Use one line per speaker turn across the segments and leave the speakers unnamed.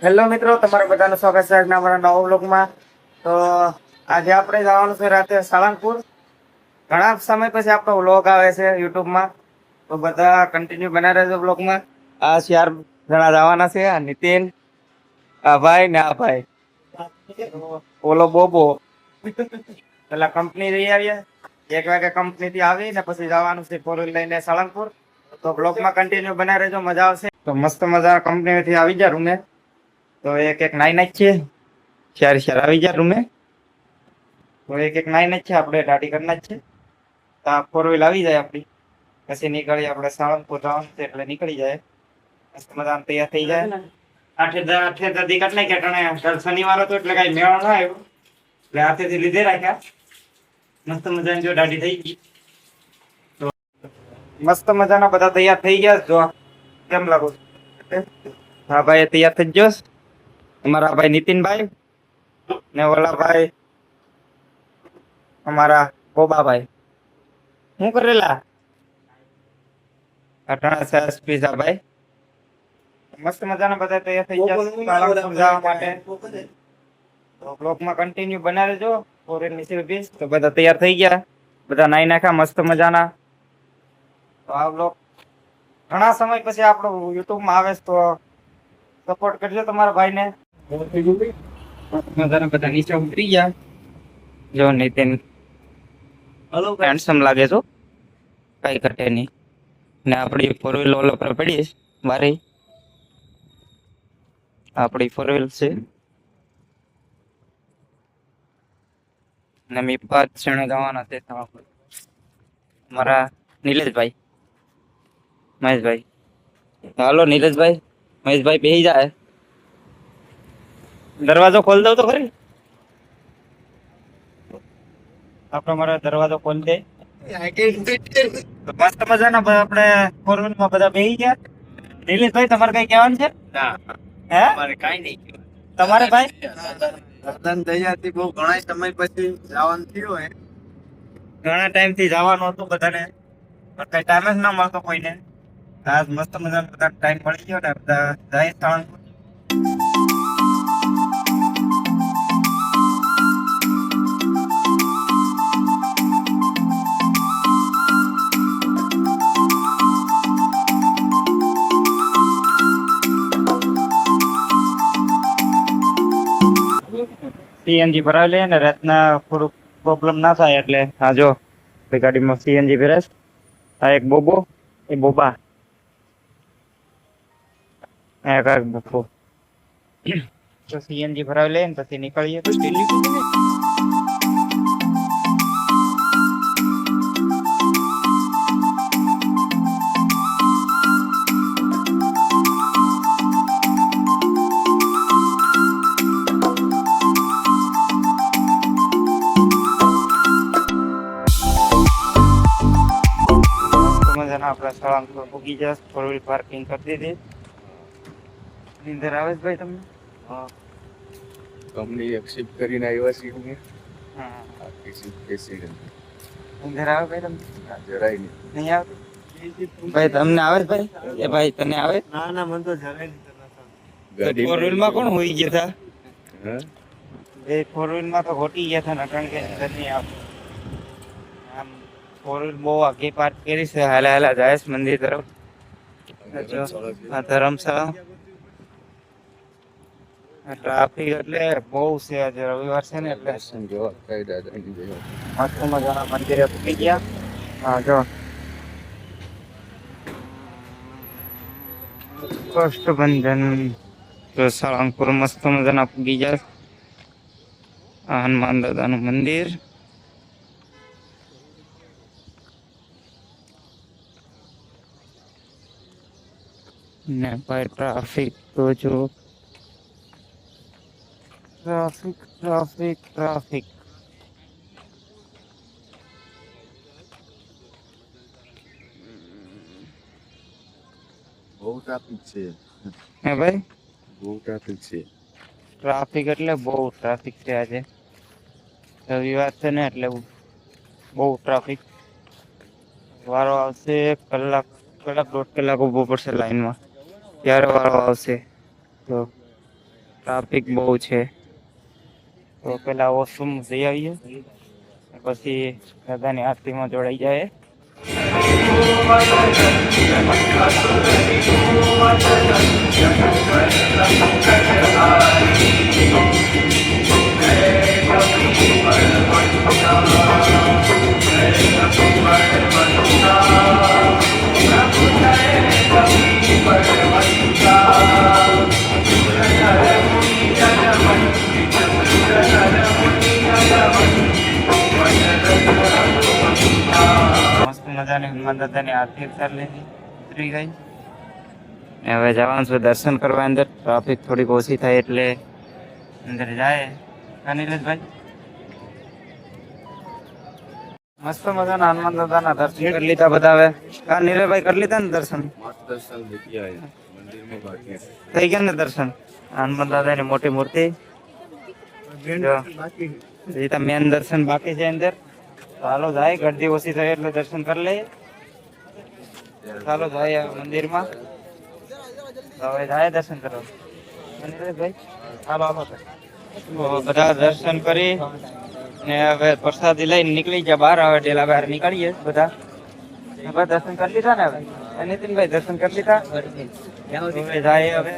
Hello મિત્રો, તમારા બધાનું સ્વાગત છે આજના અમારા નવા વ્લોગમાં. તો આજે આપણે જવાનું છે રાતે સાળંગપુર. ઘણા સમય પછી આપણો વ્લોગ આવે છે યુટ્યુબમાં, તો બધા કન્ટિન્યુ બના રહેજો વ્લોગમાં. આ 4 જણા જવાના છે, આ નીતિન, આ ભાઈ ને આ ભાઈ, ઓલો બોબો. પેલા કંપની જઈ આવીએ, 1 વાગે કંપની થી આવી ને પછી જવાનું છે 4 લઈને સાળંગપુર. તો બ્લોગમાં કન્ટિન્યુ બના રહેજો, મજા આવશે. તો મસ્ત મજા કંપની થી આવી જાય રૂમે, તો એક નાઈ નાખ છે, 4 આવી જાય રૂમે. તો એક નાઈ નાખ છે, આપણે દાઢી કરી નાખ છે. તો 4 વ્હીલ આવી જાય આપડી, પછી નીકળી આપણે સાળંગપુર જવાનું છે એટલે નીકળી જાય. મસ્ત મજા તૈયાર થઈ જાય. આઠે દાદી કાઢ નાખી અટાણે શનિવાર હતો એટલે કઈ મેળો ના આવ્યો, એટલે હાથેથી લીધે રાખ્યા. મસ્ત મજાની જો દાઢી થઈ ગઈ. તો મસ્ત મજાના બધા તૈયાર થઈ ગયા. જો કેમ લાગુ? હા ભાઈ તૈયાર થઈ ગયો. અમારા ભાઈ નીતિનભાઈ ને ઓલા ભાઈ અમારા બોબાભાઈ. શું કરેલા અટાણા સરસ પીઝા ભાઈ. મસ્ત મજાના બધા તૈયાર થઈ ગયા સમજાવવા માટે. તો બ્લોગમાં કન્ટિન્યુ બનાવી દેજો. ફોરેન ની સર્વિસ તો બધા તૈયાર થઈ ગયા, બધા નાઈ નાખ્યા મસ્ત મજાના. તો આ બ્લોગ ઘણા સમય પછી આપણો યુટ્યુબમાં આવે તો સપોર્ટ કરજો તમારા ભાઈને. બધા નીચે ઉતરી ગયા. જો નીતિન હેન્ડસમ લાગે છો, કઈ ઘટે નહીં. ને આપડી 4 વ્હીલ ઓલો પર પડી મારી, આપડી 4 વ્હીલ છે ને મી 5 જણા જવાના છે. મારા નિલેશભાઈ, મહેશભાઈ. હાલો નિલેશભાઈ, મહેશભાઈ બેસી જાય. દરવાજો ખોલ દઉં તો ખરી? આપણે મારો દરવાજો ખોલી દે. મસ્ત મજાના આપણે 4 વ્હીલમાં બધા બેસી ગયા. નિલેશભાઈ તમારે કઈ કહેવાનું છે? હે મારે કઈ નહીં. તમારે ભાઈ
રતન દયાથી બહુ ઘણા સમય પછી જવાનું થયું હે.
ઘણા ટાઈમ થી જવાનું હતું બધાને, પણ કઈ ટાઈમ જ ના મળતો કોઈને. આજ મસ્ત મજાનો બધા ટાઈમ મળી ગયો ને બધા જાય સાળંગપુર. સીએનજી ભરાવી લે ને રાતના થોડુંક પ્રોબ્લેમ ના થાય એટલે. હા જો ગાડીમાં સીએનજી ભરાશ. આ એક બોબો, એ બોબા, એક બોબો. તો સીએનજી ભરાવી લે ને પછી નીકળીએ. આપણા સાળંગપુર પૂગી જશે. 4 વ્હીલ પાર્કિંગ કરી દીધી. નીંદર આવે છે ભાઈ તમને?
હા, કંપની એક્સેપ્ટ કરીને આવ્યા છીએ.
હા,
એક્સિડન્ટ
નીંદર આવે ભાઈ તમને?
જરાય નહીં.
નહીં આવે ભાઈ? તમને આવે ભાઈ? એ ભાઈ તને આવે?
ના ના, મને તો જરાય નહીં.
4 વ્હીલ માં કોણ હોઈ ગયા હતા?
હા,
એ 4 વ્હીલ માં તો ઘોટી ગયા હતા ને, કારણ કે નીંદર નહીં આવતી. આમ 4 વ્હીલ બહુ આગે પાર્ક કરી છે, હાલા હાલા જાય છે મંદિર તરફ. આ ધર્મશાળા. ટ્રાફિક એટલે બહુ છે, આજે રવિવાર છે ને એટલે.
જોવા કઈ દાદાની જોવા.
મસ્ત મજાના મંદિરે પૂકી ગયા. હા જો કષ્ટભંજન. તો સાળંગપુર મસ્ત મજાના પૂગી જાય. આ હનુમાન દાદાનું મંદિર. ને ભાઈ ટ્રાફિક તો જો, ટ્રાફિક ટ્રાફિક ટ્રાફિક.
બહુ ટ્રાફિક છે.
હે ભાઈ?
બહુ ટ્રાફિક છે.
ટ્રાફિક એટલે બહુ ટ્રાફિક છે આજે. રવિવાર છે ને એટલે બહુ ટ્રાફિક. વારો આવશે કલાક 1.5 કલાક ઊભો પડશે લાઈનમાં, ત્યારે વારો આવશે. તો ટ્રાફિક બહુ છે. તો પેલા વોશરૂમ જઈ આવીએ, પછી દાદાની આરતીમાં જોડાઈ જાય. મસ્ત મજાની હનુમાન દાદાની આરતી ઉતારી લીધી, ઉતરી ગઈ. ને હવે જવાનું છે દર્શન કરવા અંદર. ટ્રાફિક થોડીક ઓછી થાય એટલે અંદર જાય. નીલેશભાઈ મસ્ત મજાના હનુમાન દાદાના દર્શન કરી લીધા બધા. હવે નીલેશભાઈ કરી લીધા ને દર્શન?
દર્શન થઈ ગયા મંદિરમાં બાકી
થઈ ગયા ને દર્શન? હનુમાન દાદાની મોટી મૂર્તિ. મેન દર્શન બાકી છે અંદર. ચાલો જાય, ગરદી ઓછી થાય એટલે દર્શન કરી લઈએ. ચાલો જાય મંદિરમાં. હવે જાય દર્શન કરવા. ભાઈ ચાલો આવો. તો બધા દર્શન કરી ને હવે પ્રસાદી લઈને નીકળી ગયા બહાર. હવે ઢેલા બહાર નીકળીએ બધા. હવે દર્શન કરી લીધા ને? હવે નીતિનભાઈ દર્શન કરી લીધા. હવે જાય હવે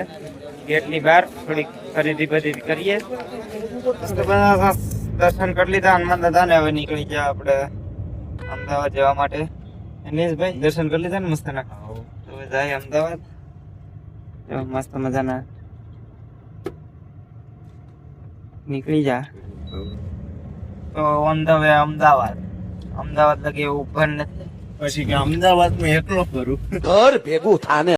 ગેટની બહાર થોડીક ખરીદી બરીદી કરીએ. તો બધા દર્શન કરી લીધા હનુમાન દાદા ને. હવે નીકળી ગયા આપણે અમદાવાદ જવા માટે. નીલેશભાઈ દર્શન કરી લીધા ને મસ્ત ના? તો હવે જાય અમદાવાદ. મસ્ત મજાના નીકળી જા. તો on the way Ahmedabad. Ahmedabad લગે ઉપર નથી.
પછી કે અમદાવાદમાં એકલો કરું
ઘર ભેગું થાને